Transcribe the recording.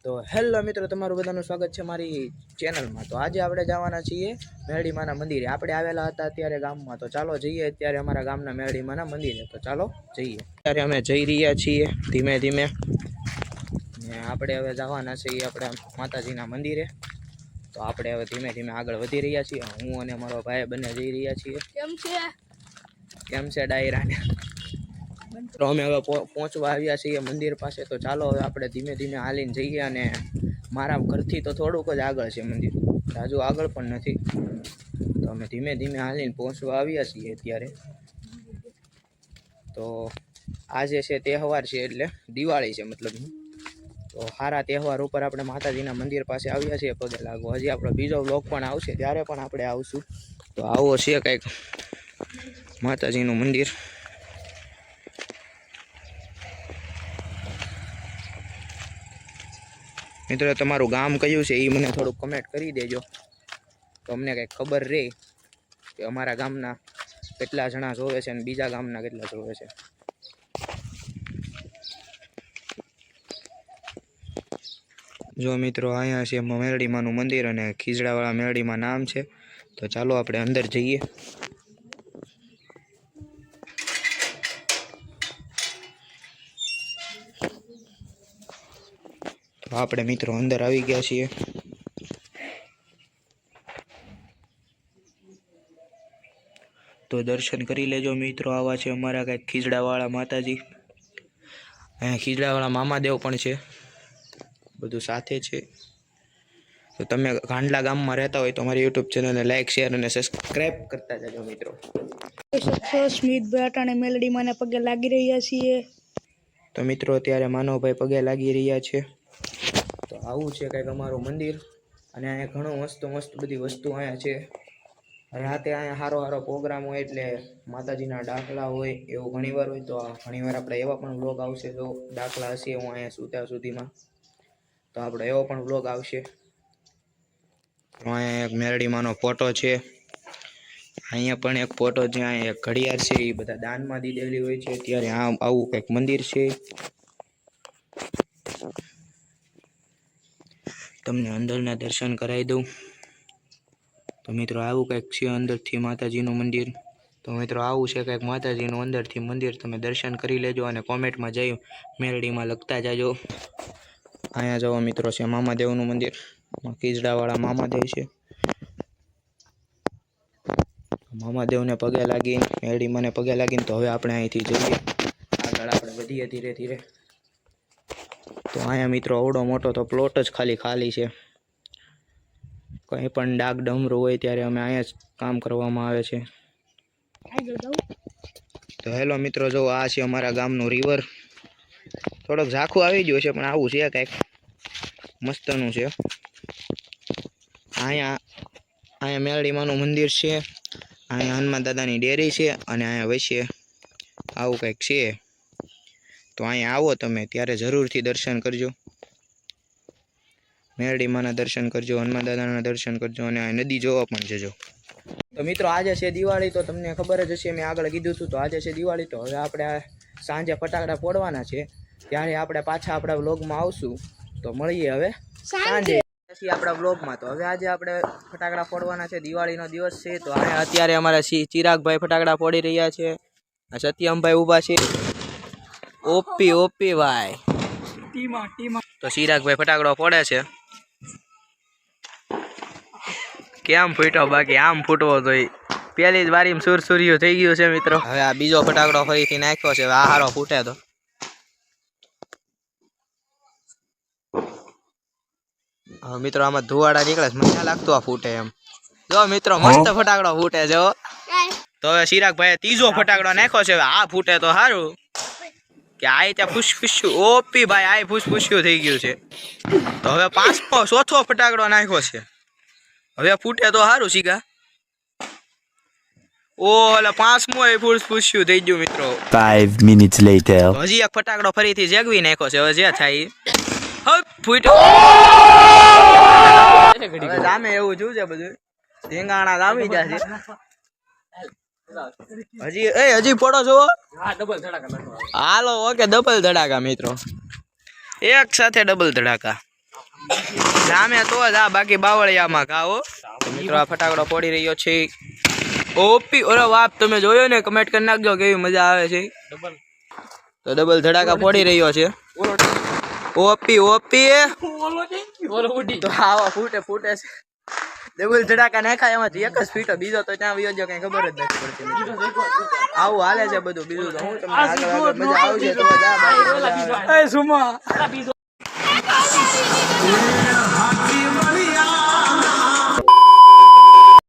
તો હેલો મિત્રો, તમારું બધાનું સ્વાગત છે મારી ચેનલમાં। તો આજે આપણે જવાના છીએ મેરડીમાના મંદિરે। આપણે આવેલા હતા અત્યારે ગામમાં, તો ચાલો જઈએ અત્યારે અમારા ગામના મેરડીમાના મંદિરે। તો ચાલો જઈએ। અત્યારે અમે જઈ રહ્યા છીએ ધીમે ધીમે, ને આપણે હવે જવાના છીએ આપણે માતાજીના મંદિરે। તો આપણે હવે ધીમે ધીમે આગળ વધી રહ્યા છીએ। હું અને મારો ભાઈ બંને જઈ રહ્યા છીએ। કેમ છે ડાયરાને? તો અમે હવે પહોંચવા આવ્યા છીએ મંદિર પાસે। તો ચાલો હવે આપણે ધીમે ધીમે હાલીને જઈએ। અને મારા ઘરથી તો થોડુંક જ આગળ છે મંદિર, હજુ આગળ પણ નથી। તો અમે ધીમે ધીમે હાલીને પહોંચવા આવ્યા છીએ અત્યારે। તો આજે છે તહેવાર છે, એટલે દિવાળી છે મતલબ। તો સારા તહેવાર ઉપર આપણે માતાજીના મંદિર પાસે આવ્યા છીએ પગે લાગવા। હજી આપણો બીજો વ્લોગ પણ આવશે, ત્યારે પણ આપણે આવશું। તો આવો છે કંઈક માતાજીનું મંદિર। મિત્રો, તમારું ગામ કયું છે એ મને થોડુંક કમેન્ટ કરી દેજો, તો અમને કંઈક ખબર રહે કે અમારા ગામના કેટલા જણા જોવે છે અને બીજા ગામના કેટલા જોવે છે। જો મિત્રો, અહીંયા છે મેરડીમાનું મંદિર અને ખીજડાવાળા મેરડીમાં નામ છે। તો ચાલો આપણે અંદર જઈએ। તો આપણે મિત્રો અંદર આવી ગયા છીએ। તો દર્શન કરી લેજો મિત્રો। આવા છે અમારા કંઈક ખીજડાવાળા માતાજી। અહીંયા ખીજડાવાળા મામાદેવ પણ છે, બધું સાથે છે। તો તમે ગાંડલા ગામમાં રહેતા હોય તો મારી યુટ્યુબ ચેનલને લાઈક, શેર અને સબસ્ક્રાઈબ કરતા જજો મિત્રો। સ્મિતભાઈ અટાણે મેલડીમાંને પગે લાગી રહ્યા છીએ। તો મિત્રો, અત્યારે માનવભાઈ પગે લાગી રહ્યા છે। તો આવું છે કંઈક અમારું મંદિર। અને અહીંયા ઘણું મસ્ત બધી વસ્તુ અહીંયા છે। રાતે અહીંયા સારો પ્રોગ્રામ હોય, એટલે માતાજીના ડાકલા હોય એવું ઘણીવાર હોય। તો ઘણીવાર આપણે એવા પણ વ્લોગ આવશે, જો ડાકલા હશે હું અહીંયા સુત્યા સુધીમાં, તો આપણે એવો પણ વ્લોગ આવશે। અહીંયા એક મેરડીમાંનો ફોટો છે, અહીંયા પણ એક ફોટો છે, અહીંયા એક ઘડિયાળ છે, એ બધા દાનમાં દીધેલી હોય છે। ત્યારે આવું કંઈક મંદિર છે। તમને અંદરના દર્શન કરાવી દઉં। તો મિત્રો, આવું કંઈક છે અંદરથી માતાજીનું મંદિર। તો મિત્રો, આવું છે કંઈક માતાજીનું અંદરથી મંદિર। તમે દર્શન કરી લેજો અને કોમેન્ટમાં જઈ મેરડીમાં લખતા જાજો। અહીંયા જવા મિત્રો છે મામાદેવનું મંદિર, ખીજડાવાળા મામાદેવ છે। મામાદેવને પગે લાગીને, મેરડીમાંને પગે લાગીને તો હવે આપણે અહીંથી જઈએ આગળ, આપણે વધીએ ધીરે ધીરે। તો અહીંયા મિત્રો અવડો મોટો તો પ્લોટ જ ખાલી છે। કંઈ પણ ડાક ડમરું હોય ત્યારે અમે અહીંયા જ કામ કરવામાં આવે છે। તો હેલો મિત્રો, જો આ છે અમારા ગામનું રિવર। થોડોક ઝાખું આવી ગયું છે, પણ આવું છે કંઈક મસ્તનું છે। અહીંયા મેરડીમાંનું મંદિર છે, અહીંયા હનુમાન દાદાની ડેરી છે, અને અહીંયા વચ્ચે આવું કંઈક છે। તો અહીંયા આવો તમે ત્યારે જરૂરથી દર્શન કરજો, મેરડીમાંના દર્શન કરજો, હનુમાન દાદાના દર્શન કરજો, અને આ નદી જોવા પણ જજો। તો મિત્રો, આજે છે દિવાળી। તો તમને ખબર જ હશે, મેં આગળ કીધું હતું, તો આજે છે દિવાળી। તો હવે આપણે સાંજે ફટાકડા ફોડવાના છે, ત્યારે આપણે પાછા આપણા વ્લોગમાં આવશું। તો મળીએ હવે સાંજે પછી આપણા વ્લોગમાં। તો હવે આજે આપણે ફટાકડા ફોડવાના છે, દિવાળીનો દિવસ છે। તો અત્યારે અમારા ચિરાગભાઈ ફટાકડા ફોડી રહ્યા છે, સત્યમભાઈ ઊભા છે, ઓપી ભાઈ। તો ચિરાગભાઈ ફટાકડો ફોડે છે। કેમ ફૂટ્યો? બાકી આમ ફૂટવો જોઈએ। પેલી જ વારીમાં સુરસુર્યું થઈ ગયું છે મિત્રો। હવે આ બીજો ફટાકડો ફરીથી નાખ્યો છે, હવે આ હારો ફૂટે તો હવે મિત્રો આમાં ધુવાડા નીકળે છે, મને લાગતું આ ફૂટે એમ। જો મિત્રો, મસ્ત ફટાકડો ફૂટે છે। તો હવે ચિરાગભાઈ ત્રીજો ફટાકડો નાખ્યો છે, હવે આ ફૂટે તો સારું કે આ ત્યાં ફૂસફૂસ્યું, ઓપી ભાઈ આ ફૂસફૂસ્યું થઈ ગયું છે। તો હવે ચોથો ફટાકડો નાખ્યો છે, હવે ફૂટે તો સારું શીખા। ઓલે પાંચમો ફૂસફૂસ્યું થઈ ગયું મિત્રો। 5 minutes later. હજી એક ફટાકડો ફરીથી જેગવી નાખ્યો છે, હવે જે થાય ફૂટ્યો। સામે એવું જોયું છે બધું, રીંગાણા જામી જશે। હજી ફોટો જોવો, હાલો ઓકે, ડબલ ધડાકા મિત્રો, એક સાથે ડબલ ધડાકા। સામે તો જ આ બાકી બાવળિયામાં ઘા હો મિત્રો આ ફટાકડો ફોડી રહ્યો છે ઓપી ઓરે વાપ તમે જોયો ને કમેન્ટ કરી નાખજો કેવી મજા આવે છે તો ડબલ ધડાકા ફોડી રહ્યો છે ઓપી ઓપી તો આવા ફૂટે છે ડબલ ધડાકા નાખાય એમાંથી એક જ ફીટો બીજો તો ત્યાં વિયો જો કઈ ખબર જ નથી પડતી આવું હાલે છે બધું બીજું તો હું તમને આગળ મજા આવશે તો